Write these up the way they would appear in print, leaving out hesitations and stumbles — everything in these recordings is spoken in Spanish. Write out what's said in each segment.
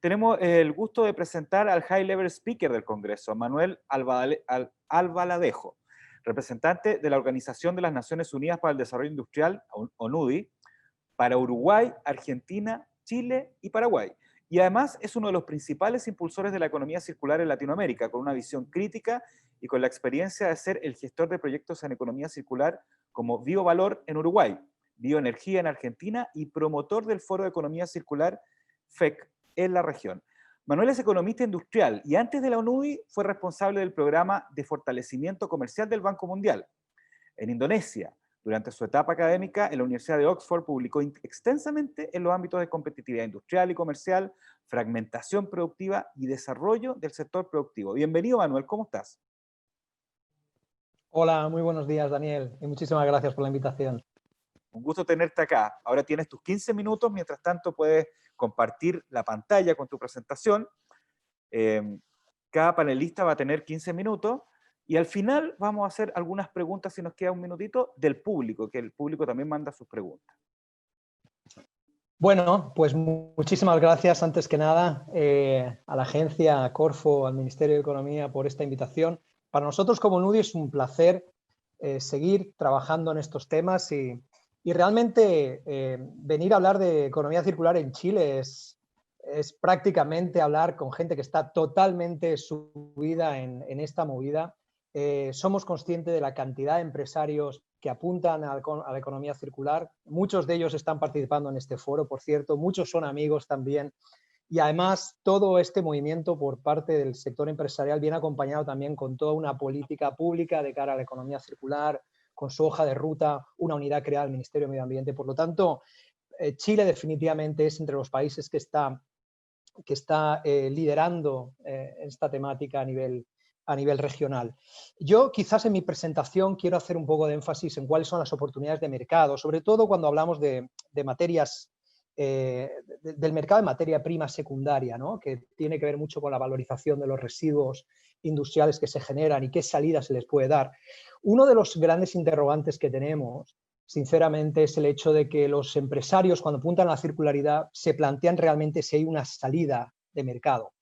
tenemos el gusto de presentar al High Level Speaker del Congreso, Manuel Albaladejo, representante de la Organización de las Naciones Unidas para el Desarrollo Industrial, ONUDI, para Uruguay, Argentina, Chile y Paraguay. Y además es uno de los principales impulsores de la economía circular en Latinoamérica, con una visión crítica y con la experiencia de ser el gestor de proyectos en economía circular como Biovalor en Uruguay, Bioenergía en Argentina y promotor del Foro de Economía Circular FEC en la región. Manuel es economista industrial y antes de la ONUDI fue responsable del programa de fortalecimiento comercial del Banco Mundial. En Indonesia, durante su etapa académica en la Universidad de Oxford, publicó extensamente en los ámbitos de competitividad industrial y comercial, fragmentación productiva y desarrollo del sector productivo. Bienvenido, Manuel, ¿cómo estás? Hola, muy buenos días, Daniel, y muchísimas gracias por la invitación. Un gusto tenerte acá. Ahora tienes tus 15 minutos, mientras tanto puedes compartir la pantalla con tu presentación. Cada panelista va a tener 15 minutos y al final vamos a hacer algunas preguntas, si nos queda un minutito, del público, que el público también manda sus preguntas. Bueno, pues muchísimas gracias antes que nada a la agencia, a Corfo, al Ministerio de Economía por esta invitación. Para nosotros como NUDI es un placer seguir trabajando en estos temas y realmente venir a hablar de economía circular en Chile es prácticamente hablar con gente que está totalmente subida en esta movida. Somos conscientes de la cantidad de empresarios que apuntan a la economía circular. Muchos de ellos están participando en este foro, por cierto, muchos son amigos también. Y además todo este movimiento por parte del sector empresarial viene acompañado también con toda una política pública de cara a la economía circular, con su hoja de ruta, una unidad creada al Ministerio de Medio Ambiente. Por lo tanto, Chile definitivamente es entre los países que está liderando esta temática a nivel regional. Yo quizás en mi presentación quiero hacer un poco de énfasis en cuáles son las oportunidades de mercado, sobre todo cuando hablamos de materias, del mercado de materia prima secundaria, ¿no? Que tiene que ver mucho con la valorización de los residuos industriales que se generan y qué salida se les puede dar. Uno de los grandes interrogantes que tenemos, sinceramente, es el hecho de que los empresarios, cuando apuntan a la circularidad, se plantean realmente si hay una salida de mercado.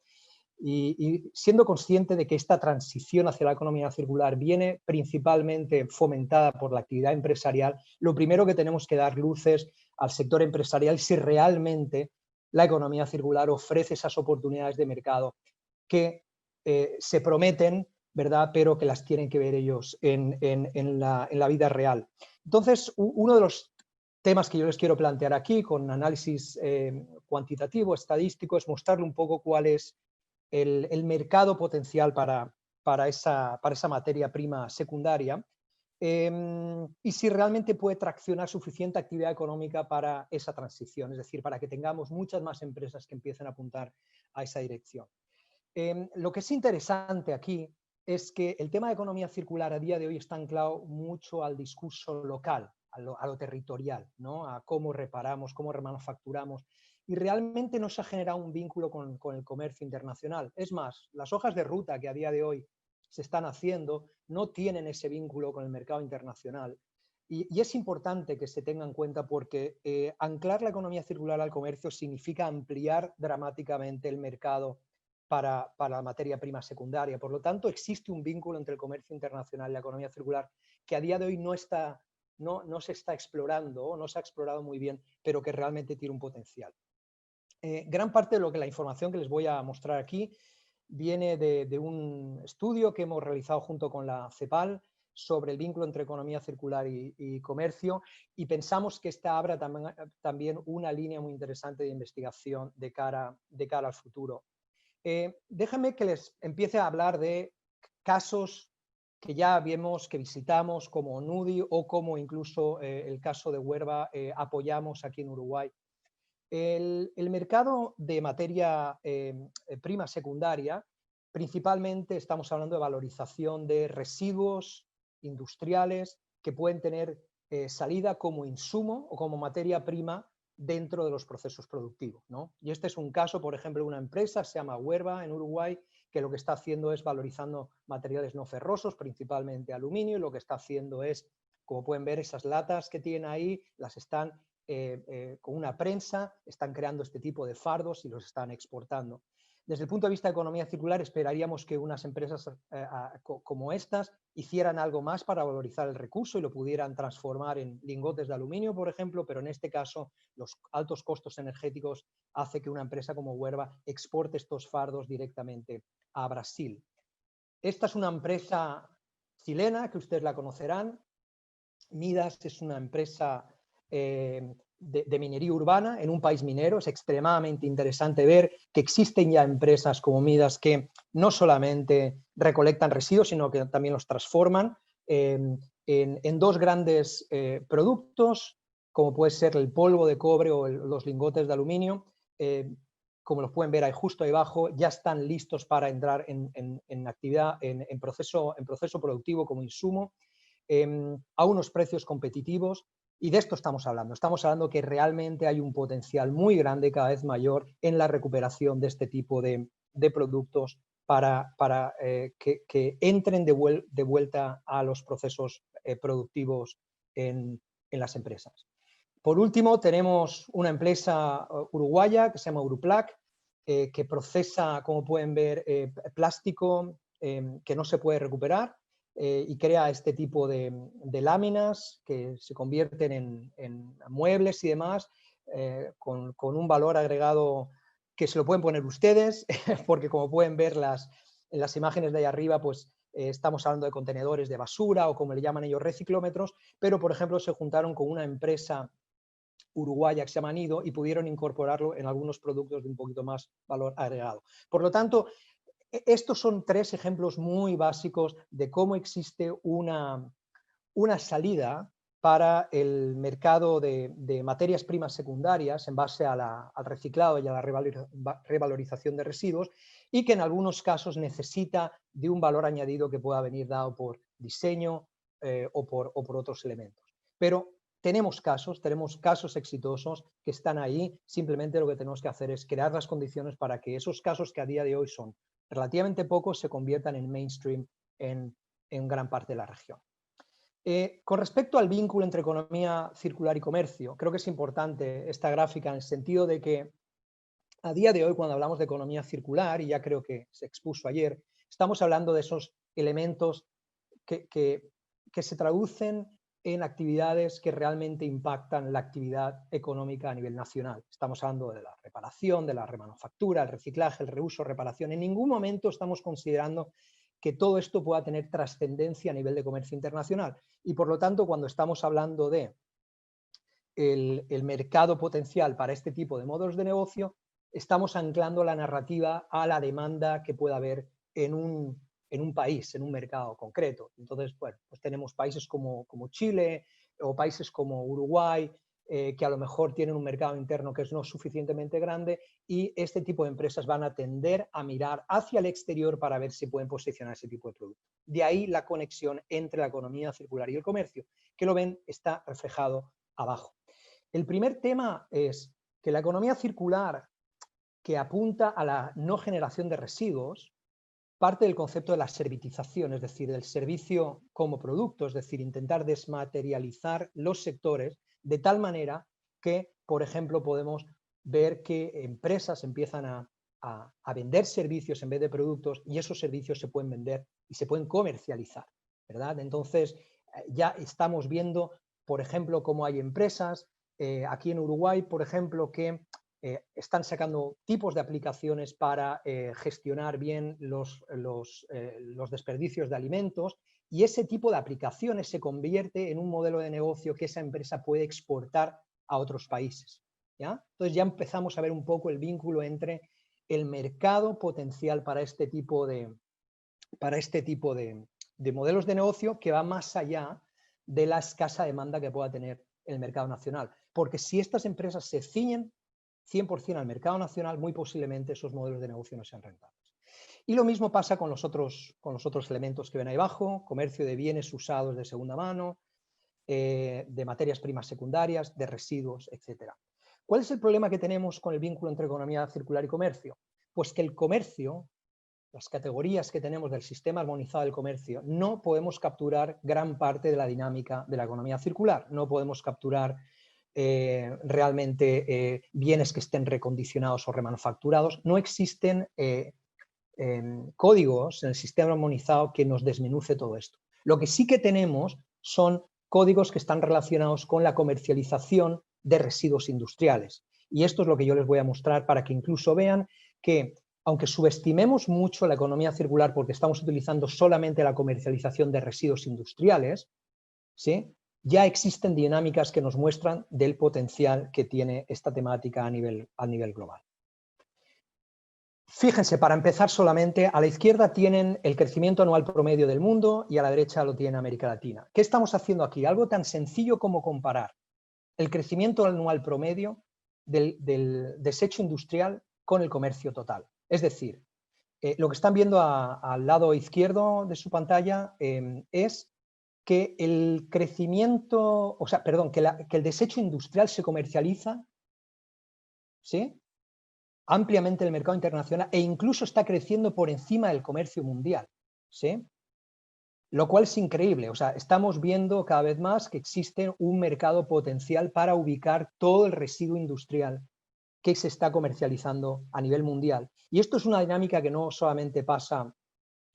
Y siendo consciente de que esta transición hacia la economía circular viene principalmente fomentada por la actividad empresarial, lo primero que tenemos que dar luces al sector empresarial si realmente la economía circular ofrece esas oportunidades de mercado que se prometen, ¿verdad?, pero que las tienen que ver ellos en la vida real. Entonces, uno de los temas que yo les quiero plantear aquí con análisis cuantitativo, estadístico, es mostrarle un poco cuál es el mercado potencial para esa materia prima secundaria y si realmente puede traccionar suficiente actividad económica para esa transición, es decir, para que tengamos muchas más empresas que empiecen a apuntar a esa dirección. Lo que es interesante aquí es que el tema de economía circular a día de hoy está anclado mucho al discurso local, a lo territorial, ¿no? A cómo reparamos, cómo remanufacturamos, y realmente no se ha generado un vínculo con el comercio internacional. Es más, las hojas de ruta que a día de hoy se están haciendo no tienen ese vínculo con el mercado internacional. Y es importante que se tenga en cuenta porque anclar la economía circular al comercio significa ampliar dramáticamente el mercado para la materia prima secundaria. Por lo tanto, existe un vínculo entre el comercio internacional y la economía circular que a día de hoy no se está explorando, no se ha explorado muy bien, pero que realmente tiene un potencial. Gran parte de la información que les voy a mostrar aquí viene de un estudio que hemos realizado junto con la CEPAL sobre el vínculo entre economía circular y comercio, y pensamos que esta abra también una línea muy interesante de investigación de cara al futuro. Déjenme que les empiece a hablar de casos que ya vimos, que visitamos como NUDI o como incluso el caso de Huerva apoyamos aquí en Uruguay. El mercado de materia prima secundaria, principalmente estamos hablando de valorización de residuos industriales que pueden tener salida como insumo o como materia prima dentro de los procesos productivos, ¿no? Y este es un caso, por ejemplo, de una empresa, se llama Huerva en Uruguay, que lo que está haciendo es valorizando materiales no ferrosos, principalmente aluminio, y lo que está haciendo es, como pueden ver, esas latas que tienen ahí, las están con una prensa, están creando este tipo de fardos y los están exportando. Desde el punto de vista de economía circular, esperaríamos que unas empresas como estas hicieran algo más para valorizar el recurso y lo pudieran transformar en lingotes de aluminio, por ejemplo, pero en este caso los altos costos energéticos hacen que una empresa como Huerva exporte estos fardos directamente a Brasil. Esta es una empresa chilena que ustedes la conocerán. Midas es una empresa de minería urbana en un país minero. Es extremadamente interesante ver que existen ya empresas como Midas que no solamente recolectan residuos, sino que también los transforman en dos grandes productos, como puede ser el polvo de cobre o los lingotes de aluminio. Como los pueden ver ahí justo ahí abajo, ya están listos para entrar en actividad, en proceso productivo como insumo, a unos precios competitivos. Y de esto estamos hablando. Estamos hablando que realmente hay un potencial muy grande, cada vez mayor, en la recuperación de este tipo de productos para que entren de vuelta a los procesos productivos en las empresas. Por último, tenemos una empresa uruguaya que se llama Uruplac, que procesa, como pueden ver, plástico que no se puede recuperar, y crea este tipo de láminas que se convierten en muebles y demás, con un valor agregado que se lo pueden poner ustedes, porque como pueden ver en las imágenes de ahí arriba, pues estamos hablando de contenedores de basura o como le llaman ellos, reciclómetros, pero por ejemplo se juntaron con una empresa uruguaya que se llama Nido y pudieron incorporarlo en algunos productos de un poquito más valor agregado. Por lo tanto, estos son tres ejemplos muy básicos de cómo existe una salida para el mercado de materias primas secundarias en base al reciclado y a la revalorización de residuos, y que en algunos casos necesita de un valor añadido que pueda venir dado por diseño o por otros elementos. Pero tenemos casos exitosos que están ahí. Simplemente lo que tenemos que hacer es crear las condiciones para que esos casos, que a día de hoy son relativamente pocos, se conviertan en mainstream en gran parte de la región. Con respecto al vínculo entre economía circular y comercio, creo que es importante esta gráfica en el sentido de que a día de hoy, cuando hablamos de economía circular, y ya creo que se expuso ayer, estamos hablando de esos elementos que se traducen en actividades que realmente impactan la actividad económica a nivel nacional. Estamos hablando de la reparación, de la remanufactura, el reciclaje, el reuso, reparación. En ningún momento estamos considerando que todo esto pueda tener trascendencia a nivel de comercio internacional. Y por lo tanto, cuando estamos hablando de el mercado potencial para este tipo de modelos de negocio, estamos anclando la narrativa a la demanda que pueda haber en un país, en un mercado concreto. Entonces, bueno, pues tenemos países como Chile o países como Uruguay, que a lo mejor tienen un mercado interno que es no suficientemente grande, y este tipo de empresas van a tender a mirar hacia el exterior para ver si pueden posicionar ese tipo de producto. De ahí la conexión entre la economía circular y el comercio, que lo ven, está reflejado abajo. El primer tema es que la economía circular, que apunta a la no generación de residuos, parte del concepto de la servitización, es decir, del servicio como producto, es decir, intentar desmaterializar los sectores de tal manera que, por ejemplo, podemos ver que empresas empiezan a vender servicios en vez de productos, y esos servicios se pueden vender y se pueden comercializar, ¿verdad? Entonces, ya estamos viendo, por ejemplo, cómo hay empresas aquí en Uruguay, por ejemplo, que están sacando tipos de aplicaciones para gestionar bien los desperdicios de alimentos, y ese tipo de aplicaciones se convierte en un modelo de negocio que esa empresa puede exportar a otros países, ¿ya? Entonces ya empezamos a ver un poco el vínculo entre el mercado potencial para este tipo de modelos de negocio, que va más allá de la escasa demanda que pueda tener el mercado nacional. Porque si estas empresas se ciñen 100% al mercado nacional, muy posiblemente esos modelos de negocio no sean rentables. Y lo mismo pasa con los otros elementos que ven ahí abajo: comercio de bienes usados de segunda mano, de materias primas secundarias, de residuos, etc. ¿Cuál es el problema que tenemos con el vínculo entre economía circular y comercio? Pues que el comercio, las categorías que tenemos del sistema armonizado del comercio, no podemos capturar gran parte de la dinámica de la economía circular. No podemos capturar realmente bienes que estén recondicionados o remanufacturados. No existen códigos en el sistema armonizado que nos desmenuce todo esto. Lo que sí que tenemos son códigos que están relacionados con la comercialización de residuos industriales. Y esto es lo que yo les voy a mostrar para que incluso vean que, aunque subestimemos mucho la economía circular porque estamos utilizando solamente la comercialización de residuos industriales, ¿sí?, ya existen dinámicas que nos muestran del potencial que tiene esta temática a nivel global. Fíjense, para empezar solamente, a la izquierda tienen el crecimiento anual promedio del mundo y a la derecha lo tiene América Latina. ¿Qué estamos haciendo aquí? Algo tan sencillo como comparar el crecimiento anual promedio del desecho industrial con el comercio total. Es decir, lo que están viendo al lado izquierdo de su pantalla es que el crecimiento, o sea, perdón, que el desecho industrial se comercializa, ¿sí?, ampliamente en el mercado internacional e incluso está creciendo por encima del comercio mundial, ¿sí? Lo cual es increíble. O sea, estamos viendo cada vez más que existe un mercado potencial para ubicar todo el residuo industrial que se está comercializando a nivel mundial. Y esto es una dinámica que no solamente pasa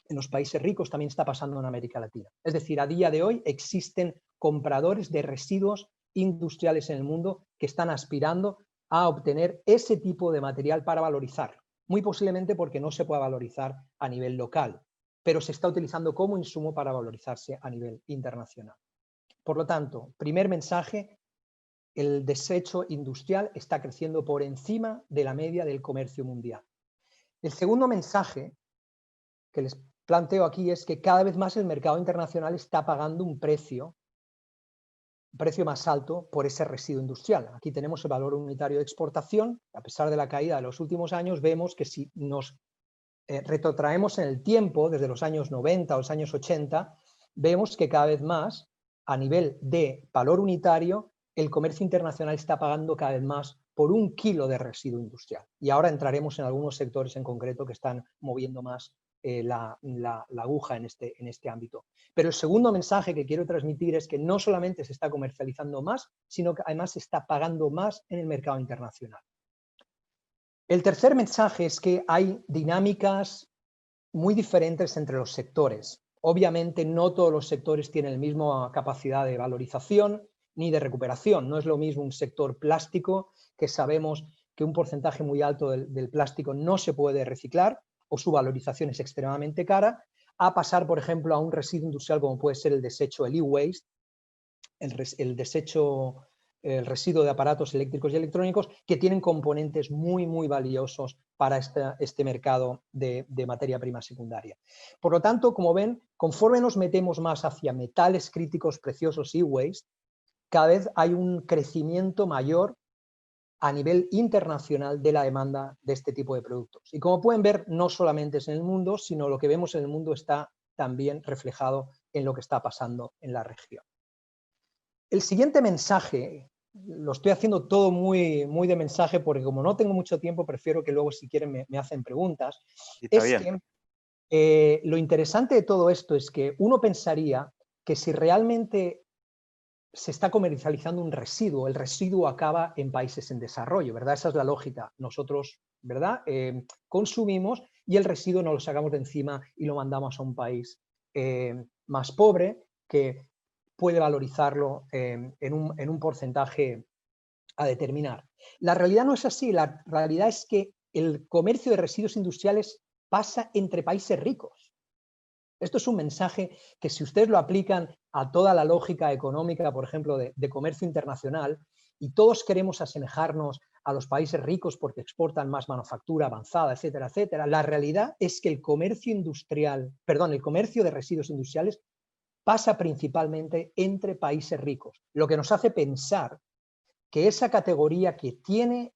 en los países ricos, también está pasando en América Latina. Es decir, a día de hoy existen compradores de residuos industriales en el mundo que están aspirando a obtener ese tipo de material para valorizar. Muy posiblemente porque no se pueda valorizar a nivel local, pero se está utilizando como insumo para valorizarse a nivel internacional. Por lo tanto, primer mensaje, el desecho industrial está creciendo por encima de la media del comercio mundial. El segundo mensaje que les planteo aquí es que cada vez más el mercado internacional está pagando un precio más alto por ese residuo industrial. Aquí tenemos el valor unitario de exportación. A pesar de la caída de los últimos años, vemos que si nos retrotraemos en el tiempo, desde los años 90 o los años 80, vemos que cada vez más, a nivel de valor unitario, el comercio internacional está pagando cada vez más por un kilo de residuo industrial. Y ahora entraremos en algunos sectores en concreto que están moviendo más la aguja en este ámbito. Pero el segundo mensaje que quiero transmitir es que no solamente se está comercializando más, sino que además se está pagando más en el mercado internacional. El tercer mensaje es que hay dinámicas muy diferentes entre los sectores. Obviamente no todos los sectores tienen la misma capacidad de valorización ni de recuperación. No es lo mismo un sector plástico, que sabemos que un porcentaje muy alto del plástico no se puede reciclar o su valorización es extremadamente cara, a pasar, por ejemplo, a un residuo industrial como puede ser el desecho, el e-waste, el residuo de aparatos eléctricos y electrónicos, que tienen componentes muy, muy valiosos para este mercado de materia prima secundaria. Por lo tanto, como ven, conforme nos metemos más hacia metales críticos preciosos y waste, cada vez hay un crecimiento mayor a nivel internacional de la demanda de este tipo de productos. Y como pueden ver, no solamente es en el mundo, sino lo que vemos en el mundo está también reflejado en lo que está pasando en la región. El siguiente mensaje, lo estoy haciendo todo muy, muy de mensaje porque como no tengo mucho tiempo, prefiero que luego si quieren me hacen preguntas. Está bien. Que lo interesante de todo esto es que uno pensaría que si realmente se está comercializando un residuo, el residuo acaba en países en desarrollo, ¿verdad? Esa es la lógica. Nosotros, ¿verdad? Consumimos y el residuo nos lo sacamos de encima y lo mandamos a un país más pobre que puede valorizarlo en un porcentaje a determinar. La realidad no es así. La realidad es que el comercio de residuos industriales pasa entre países ricos. Esto es un mensaje que si ustedes lo aplican a toda la lógica económica, por ejemplo, de comercio internacional, y todos queremos asemejarnos a los países ricos porque exportan más manufactura avanzada, etcétera, etcétera, la realidad es que el comercio de residuos industriales pasa principalmente entre países ricos, lo que nos hace pensar que esa categoría que tiene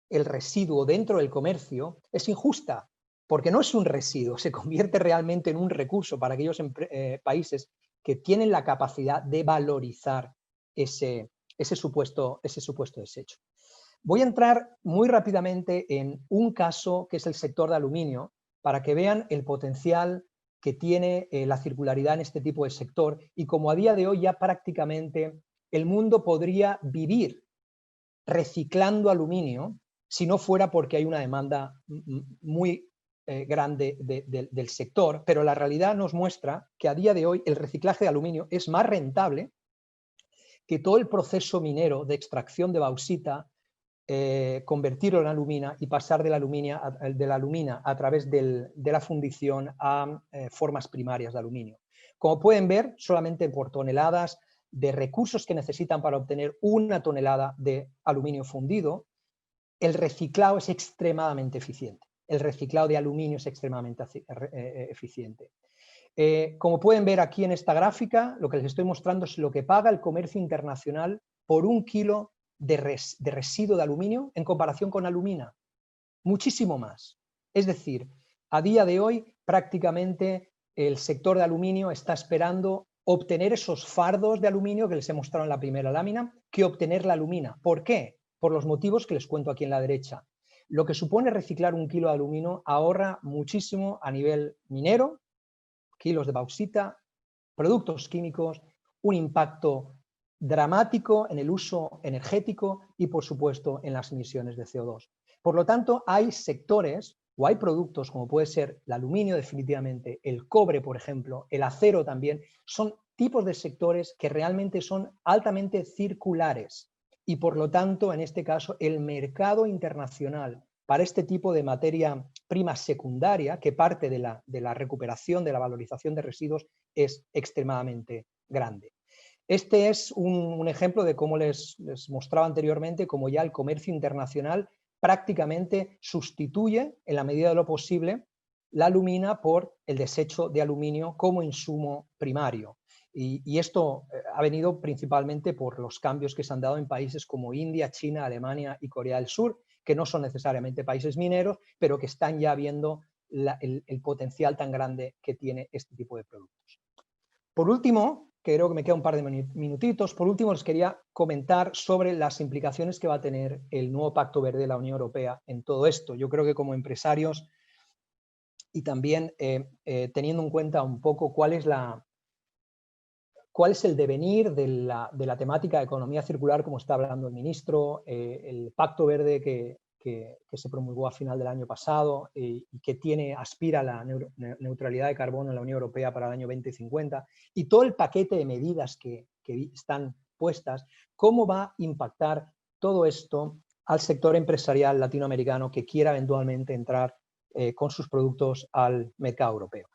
el residuo dentro del comercio es injusta, porque no es un residuo, se convierte realmente en un recurso para aquellos países que tienen la capacidad de valorizar ese supuesto desecho. Voy a entrar muy rápidamente en un caso que es el sector de aluminio, para que vean el potencial que tiene la circularidad en este tipo de sector y como a día de hoy ya prácticamente el mundo podría vivir reciclando aluminio si no fuera porque hay una demanda muy grande del sector, pero la realidad nos muestra que a día de hoy el reciclaje de aluminio es más rentable que todo el proceso minero de extracción de bauxita, convertirlo en alumina y pasar de la alumina a través de la fundición a formas primarias de aluminio. Como pueden ver, solamente por toneladas de recursos que necesitan para obtener una tonelada de aluminio fundido, el reciclado es extremadamente eficiente. El reciclado de aluminio es extremadamente eficiente. Como pueden ver aquí en esta gráfica, lo que les estoy mostrando es lo que paga el comercio internacional por 1 kilo de residuo de aluminio en comparación con alumina. Muchísimo más. Es decir, a día de hoy prácticamente el sector de aluminio está esperando obtener esos fardos de aluminio que les he mostrado en la primera lámina que obtener la alumina. ¿Por qué? Por los motivos que les cuento aquí en la derecha. Lo que supone reciclar 1 kilo de aluminio ahorra muchísimo a nivel minero, kilos de bauxita, productos químicos, un impacto dramático en el uso energético y, por supuesto, en las emisiones de CO2. Por lo tanto, hay sectores o hay productos como puede ser el aluminio definitivamente, el cobre, por ejemplo, el acero también, son tipos de sectores que realmente son altamente circulares y, por lo tanto, en este caso, el mercado internacional para este tipo de materia prima secundaria, que parte de la recuperación, de la valorización de residuos, es extremadamente grande. Este es un ejemplo de cómo les mostraba anteriormente, cómo ya el comercio internacional prácticamente sustituye, en la medida de lo posible, la alumina por el desecho de aluminio como insumo primario. Y esto ha venido principalmente por los cambios que se han dado en países como India, China, Alemania y Corea del Sur, que no son necesariamente países mineros, pero que están ya viendo el potencial tan grande que tiene este tipo de productos. Por último, creo que me queda un par de minutitos, por último les quería comentar sobre las implicaciones que va a tener el nuevo Pacto Verde de la Unión Europea en todo esto. Yo creo que como empresarios y también teniendo en cuenta un poco cuál es el devenir de la temática de economía circular, como está hablando el ministro, el Pacto Verde que se promulgó a final del año pasado y que aspira a la neutralidad de carbono en la Unión Europea para el año 2050, y todo el paquete de medidas que están puestas, ¿cómo va a impactar todo esto al sector empresarial latinoamericano que quiera eventualmente entrar con sus productos al mercado europeo?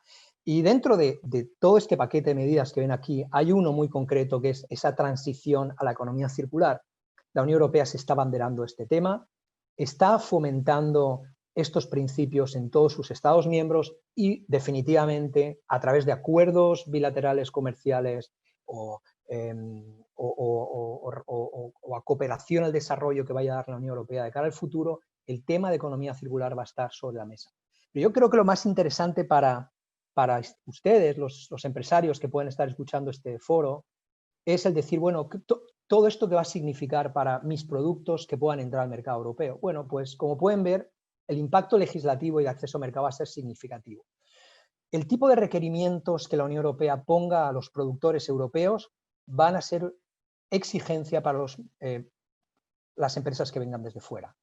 Y dentro de todo este paquete de medidas que ven aquí, hay uno muy concreto que es esa transición a la economía circular. La Unión Europea se está abanderando este tema, está fomentando estos principios en todos sus Estados miembros y definitivamente a través de acuerdos bilaterales comerciales o a cooperación al desarrollo que vaya a dar la Unión Europea de cara al futuro, el tema de economía circular va a estar sobre la mesa. Pero yo creo que lo más interesante para ustedes, los empresarios que pueden estar escuchando este foro, es el decir, bueno, todo esto que va a significar para mis productos que puedan entrar al mercado europeo. Bueno, pues como pueden ver, el impacto legislativo y de acceso al mercado va a ser significativo. El tipo de requerimientos que la Unión Europea ponga a los productores europeos van a ser exigencia para las empresas que vengan desde fuera.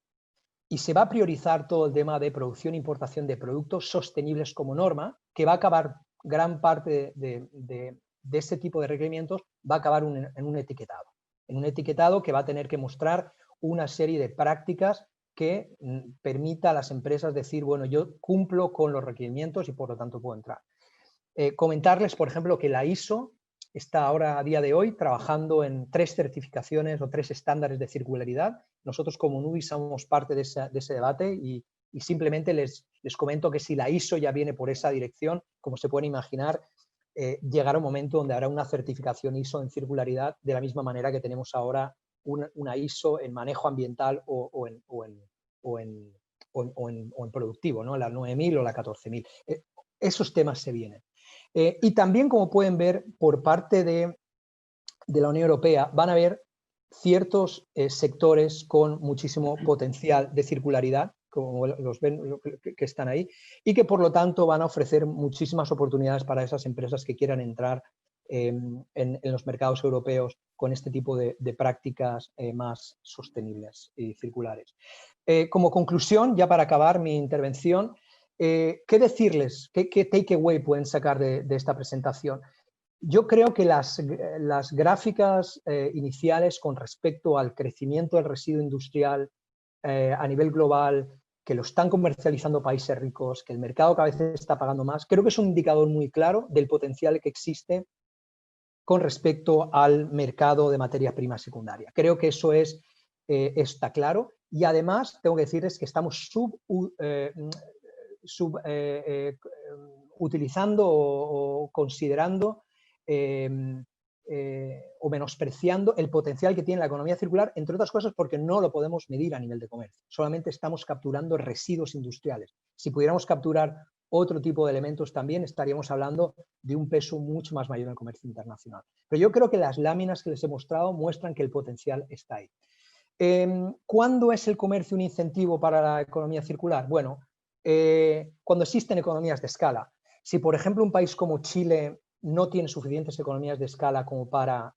Y se va a priorizar todo el tema de producción e importación de productos sostenibles como norma, que va a acabar gran parte de ese tipo de requerimientos, va a acabar en un etiquetado que va a tener que mostrar una serie de prácticas que permita a las empresas decir, bueno, yo cumplo con los requerimientos y por lo tanto puedo entrar. Comentarles, por ejemplo, que la ISO está ahora a día de hoy trabajando en 3 certificaciones o 3 estándares de circularidad. Nosotros como NUBI somos parte de ese debate y simplemente les comento que si la ISO ya viene por esa dirección, como se pueden imaginar, llegará un momento donde habrá una certificación ISO en circularidad de la misma manera que tenemos ahora una ISO en manejo ambiental o en productivo, ¿no? La 9000 o la 14000. Esos temas se vienen. Y también, como pueden ver, por parte de la Unión Europea van a haber ciertos sectores con muchísimo potencial de circularidad, como los ven que están ahí, y que por lo tanto van a ofrecer muchísimas oportunidades para esas empresas que quieran entrar en los mercados europeos con este tipo de prácticas más sostenibles y circulares. Como conclusión, ya para acabar mi intervención, ¿qué decirles? ¿Qué takeaway pueden sacar de esta presentación? Yo creo que las gráficas iniciales con respecto al crecimiento del residuo industrial a nivel global, que lo están comercializando países ricos, que el mercado cada vez está pagando más, creo que es un indicador muy claro del potencial que existe con respecto al mercado de materia prima secundaria. Creo que eso está claro, y además tengo que decirles que estamos utilizando o considerando o menospreciando el potencial que tiene la economía circular, entre otras cosas porque no lo podemos medir a nivel de comercio. Solamente estamos capturando residuos industriales. Si pudiéramos capturar otro tipo de elementos también, estaríamos hablando de un peso mucho más mayor en el comercio internacional. Pero yo creo que las láminas que les he mostrado muestran que el potencial está ahí. ¿Cuándo es el comercio un incentivo para la economía circular? Bueno, cuando existen economías de escala. Si, por ejemplo, un país como Chile no tiene suficientes economías de escala como para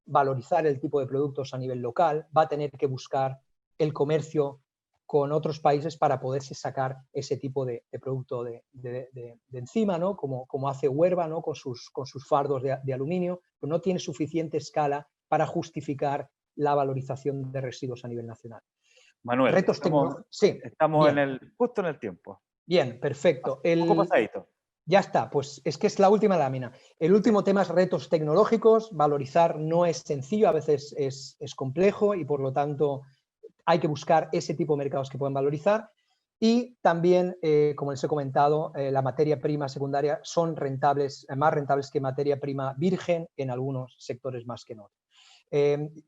valorizar el tipo de productos a nivel local, va a tener que buscar el comercio con otros países para poderse sacar ese tipo de producto de encima, ¿no? Como hace Huelva, ¿no? con sus fardos de aluminio, pero no tiene suficiente escala para justificar la valorización de residuos a nivel nacional. Manuel, Retos tecnológicos. Sí, estamos bien. justo en el tiempo. Bien, perfecto. Un poco pasadito. Ya está, pues es que es la última lámina. El último tema es retos tecnológicos. Valorizar no es sencillo, a veces es complejo y por lo tanto hay que buscar ese tipo de mercados que pueden valorizar. Y también, como les he comentado, la materia prima secundaria son rentables, más rentables que materia prima virgen en algunos sectores más que en otros.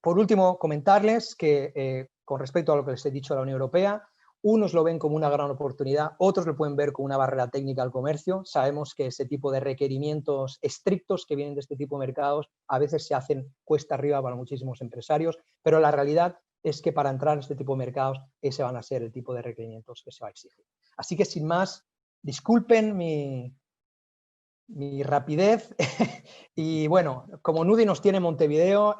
Por último, comentarles que con respecto a lo que les he dicho de la Unión Europea, unos lo ven como una gran oportunidad, otros lo pueden ver como una barrera técnica al comercio. Sabemos que ese tipo de requerimientos estrictos que vienen de este tipo de mercados a veces se hacen cuesta arriba para muchísimos empresarios, pero la realidad es que para entrar en este tipo de mercados ese van a ser el tipo de requerimientos que se va a exigir. Así que sin más, disculpen mi rapidez y bueno, como Nudi nos tiene en Montevideo,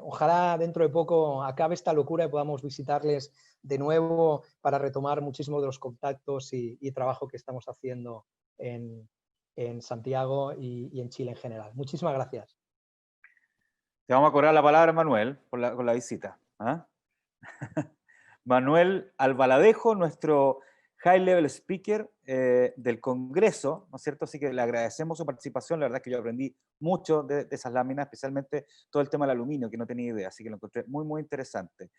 ojalá dentro de poco acabe esta locura y podamos visitarles de nuevo para retomar muchísimos de los contactos y trabajo que estamos haciendo en Santiago y en Chile en general. Muchísimas gracias. Te vamos a cobrar la palabra, Manuel, con la visita. ¿Ah? Manuel Albaladejo, nuestro High Level Speaker del Congreso, ¿no es cierto? Así que le agradecemos su participación. La verdad es que yo aprendí mucho de esas láminas, especialmente todo el tema del aluminio, que no tenía idea, así que lo encontré muy, muy interesante.